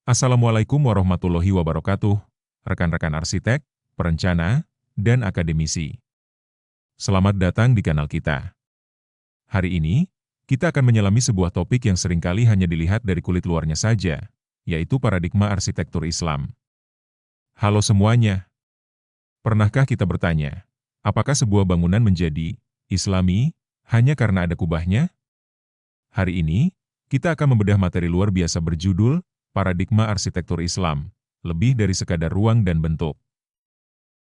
Assalamualaikum warahmatullahi wabarakatuh, rekan-rekan arsitek, perencana, dan akademisi. Selamat datang di kanal kita. Hari ini, kita akan menyelami sebuah topik yang seringkali hanya dilihat dari kulit luarnya saja, yaitu paradigma arsitektur Islam. Halo semuanya. Pernahkah kita bertanya, apakah sebuah bangunan menjadi Islami hanya karena ada kubahnya? Hari ini, kita akan membedah materi luar biasa berjudul Paradigma Arsitektur Islam, lebih dari sekadar ruang dan bentuk.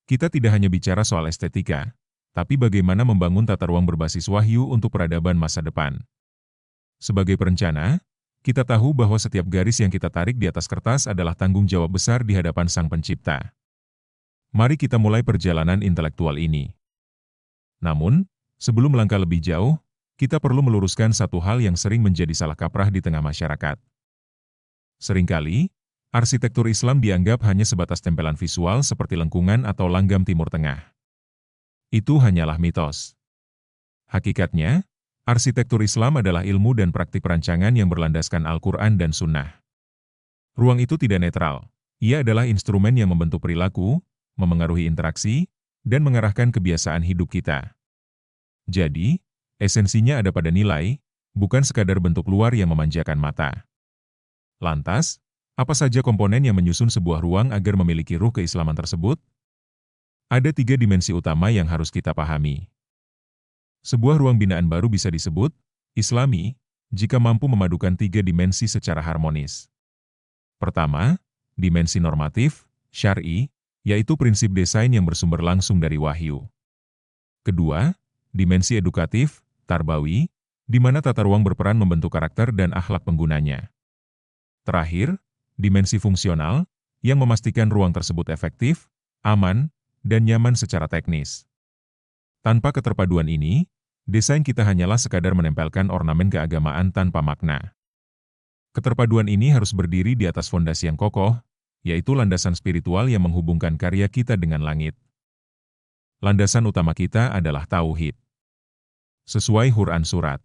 Kita tidak hanya bicara soal estetika, tapi bagaimana membangun tata ruang berbasis wahyu untuk peradaban masa depan. Sebagai perencana, kita tahu bahwa setiap garis yang kita tarik di atas kertas adalah tanggung jawab besar di hadapan Sang Pencipta. Mari kita mulai perjalanan intelektual ini. Namun, sebelum melangkah lebih jauh, kita perlu meluruskan satu hal yang sering menjadi salah kaprah di tengah masyarakat. Seringkali, arsitektur Islam dianggap hanya sebatas tempelan visual seperti lengkungan atau langgam Timur Tengah. Itu hanyalah mitos. Hakikatnya, arsitektur Islam adalah ilmu dan praktik perancangan yang berlandaskan Al-Quran dan Sunnah. Ruang itu tidak netral. Ia adalah instrumen yang membentuk perilaku, memengaruhi interaksi, dan mengarahkan kebiasaan hidup kita. Jadi, esensinya ada pada nilai, bukan sekadar bentuk luar yang memanjakan mata. Lantas, apa saja komponen yang menyusun sebuah ruang agar memiliki ruh keislaman tersebut? Ada 3 dimensi utama yang harus kita pahami. Sebuah ruang binaan baru bisa disebut Islami jika mampu memadukan 3 dimensi secara harmonis. Pertama, dimensi normatif, syar'i, yaitu prinsip desain yang bersumber langsung dari wahyu. Kedua, dimensi edukatif, tarbawi, di mana tata ruang berperan membentuk karakter dan akhlak penggunanya. Terakhir, dimensi fungsional, yang memastikan ruang tersebut efektif, aman, dan nyaman secara teknis. Tanpa keterpaduan ini, desain kita hanyalah sekadar menempelkan ornamen keagamaan tanpa makna. Keterpaduan ini harus berdiri di atas fondasi yang kokoh, yaitu landasan spiritual yang menghubungkan karya kita dengan langit. Landasan utama kita adalah tauhid. Sesuai Quran Surat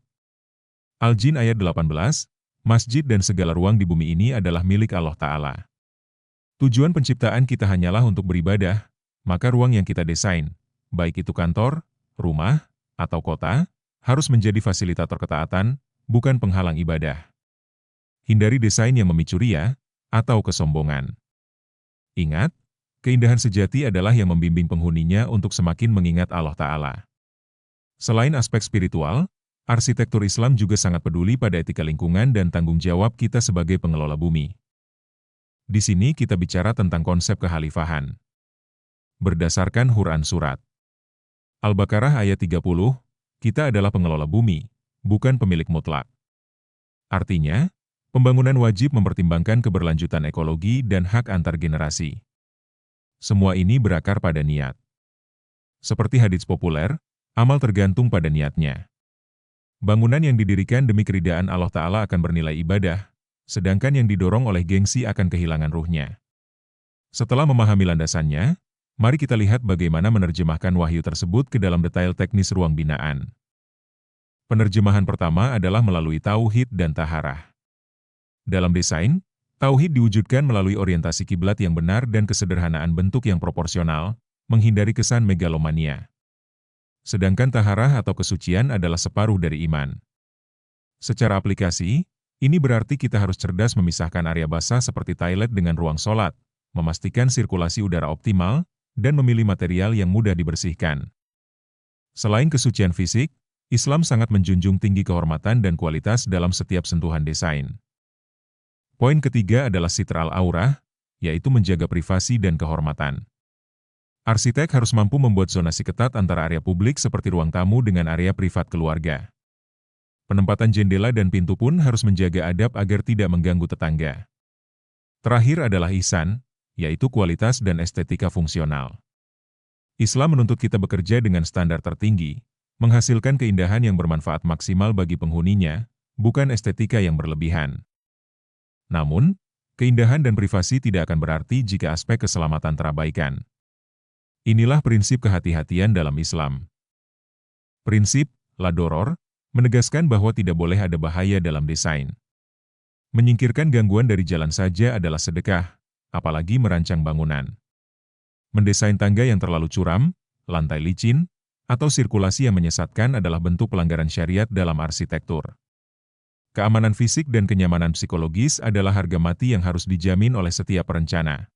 Al-Jin ayat 18, masjid dan segala ruang di bumi ini adalah milik Allah Ta'ala. Tujuan penciptaan kita hanyalah untuk beribadah, maka ruang yang kita desain, baik itu kantor, rumah, atau kota, harus menjadi fasilitator ketaatan, bukan penghalang ibadah. Hindari desain yang memicu ria atau kesombongan. Ingat, keindahan sejati adalah yang membimbing penghuninya untuk semakin mengingat Allah Ta'ala. Selain aspek spiritual, arsitektur Islam juga sangat peduli pada etika lingkungan dan tanggung jawab kita sebagai pengelola bumi. Di sini kita bicara tentang konsep kekhalifahan. Berdasarkan Quran Surat Al-Baqarah ayat 30, kita adalah pengelola bumi, bukan pemilik mutlak. Artinya, pembangunan wajib mempertimbangkan keberlanjutan ekologi dan hak antar generasi. Semua ini berakar pada niat. Seperti hadits populer, amal tergantung pada niatnya. Bangunan yang didirikan demi keridaan Allah Ta'ala akan bernilai ibadah, sedangkan yang didorong oleh gengsi akan kehilangan ruhnya. Setelah memahami landasannya, mari kita lihat bagaimana menerjemahkan wahyu tersebut ke dalam detail teknis ruang binaan. Penerjemahan pertama adalah melalui tauhid dan taharah. Dalam desain, tauhid diwujudkan melalui orientasi kiblat yang benar dan kesederhanaan bentuk yang proporsional, menghindari kesan megalomania. Sedangkan taharah atau kesucian adalah separuh dari iman. Secara aplikasi, ini berarti kita harus cerdas memisahkan area basah seperti toilet dengan ruang sholat, memastikan sirkulasi udara optimal, dan memilih material yang mudah dibersihkan. Selain kesucian fisik, Islam sangat menjunjung tinggi kehormatan dan kualitas dalam setiap sentuhan desain. Poin ketiga adalah sitr al-aurah, yaitu menjaga privasi dan kehormatan. Arsitek harus mampu membuat zonasi ketat antara area publik seperti ruang tamu dengan area privat keluarga. Penempatan jendela dan pintu pun harus menjaga adab agar tidak mengganggu tetangga. Terakhir adalah ihsan, yaitu kualitas dan estetika fungsional. Islam menuntut kita bekerja dengan standar tertinggi, menghasilkan keindahan yang bermanfaat maksimal bagi penghuninya, bukan estetika yang berlebihan. Namun, keindahan dan privasi tidak akan berarti jika aspek keselamatan terabaikan. Inilah prinsip kehati-hatian dalam Islam. Prinsip la doror menegaskan bahwa tidak boleh ada bahaya dalam desain. Menyingkirkan gangguan dari jalan saja adalah sedekah, apalagi merancang bangunan. Mendesain tangga yang terlalu curam, lantai licin, atau sirkulasi yang menyesatkan adalah bentuk pelanggaran syariat dalam arsitektur. Keamanan fisik dan kenyamanan psikologis adalah harga mati yang harus dijamin oleh setiap perencana.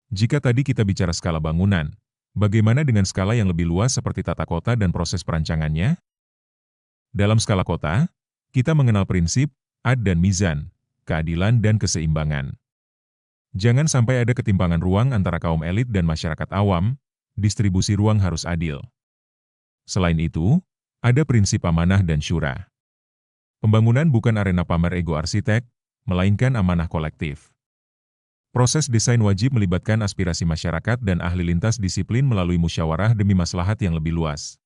Jika tadi kita bicara skala bangunan, bagaimana dengan skala yang lebih luas seperti tata kota dan proses perancangannya? Dalam skala kota, kita mengenal prinsip ad dan mizan, keadilan dan keseimbangan. Jangan sampai ada ketimpangan ruang antara kaum elit dan masyarakat awam, distribusi ruang harus adil. Selain itu, ada prinsip amanah dan syura. Pembangunan bukan arena pamer ego arsitek, melainkan amanah kolektif. Proses desain wajib melibatkan aspirasi masyarakat dan ahli lintas disiplin melalui musyawarah demi maslahat yang lebih luas.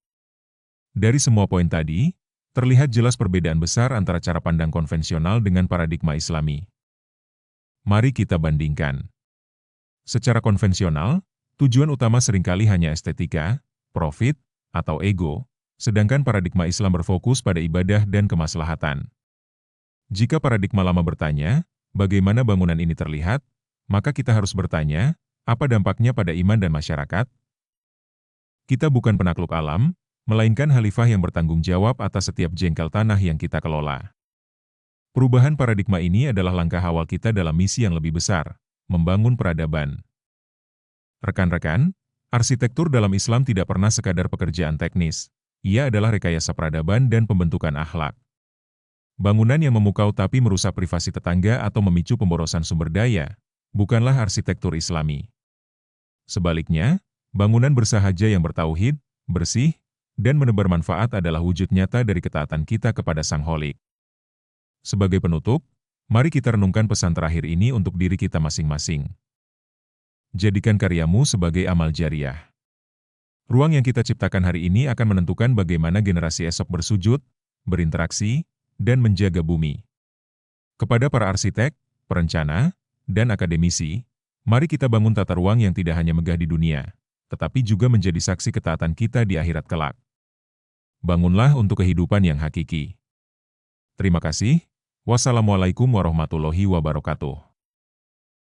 Dari semua poin tadi, terlihat jelas perbedaan besar antara cara pandang konvensional dengan paradigma Islami. Mari kita bandingkan. Secara konvensional, tujuan utama seringkali hanya estetika, profit, atau ego, sedangkan paradigma Islam berfokus pada ibadah dan kemaslahatan. Jika paradigma lama bertanya, bagaimana bangunan ini terlihat, maka kita harus bertanya, apa dampaknya pada iman dan masyarakat? Kita bukan penakluk alam, melainkan khalifah yang bertanggung jawab atas setiap jengkal tanah yang kita kelola. Perubahan paradigma ini adalah langkah awal kita dalam misi yang lebih besar, membangun peradaban. Rekan-rekan, arsitektur dalam Islam tidak pernah sekadar pekerjaan teknis. Ia adalah rekayasa peradaban dan pembentukan akhlak. Bangunan yang memukau tapi merusak privasi tetangga atau memicu pemborosan sumber daya, bukanlah arsitektur Islami. Sebaliknya, bangunan bersahaja yang bertauhid, bersih, dan menebar manfaat adalah wujud nyata dari ketaatan kita kepada Sang Kholik. Sebagai penutup, mari kita renungkan pesan terakhir ini untuk diri kita masing-masing. Jadikan karyamu sebagai amal jariah. Ruang yang kita ciptakan hari ini akan menentukan bagaimana generasi esok bersujud, berinteraksi, dan menjaga bumi. Kepada para arsitek, perencana, dan akademisi, mari kita bangun tata ruang yang tidak hanya megah di dunia, tetapi juga menjadi saksi ketaatan kita di akhirat kelak. Bangunlah untuk kehidupan yang hakiki. Terima kasih. Wassalamualaikum warahmatullahi wabarakatuh.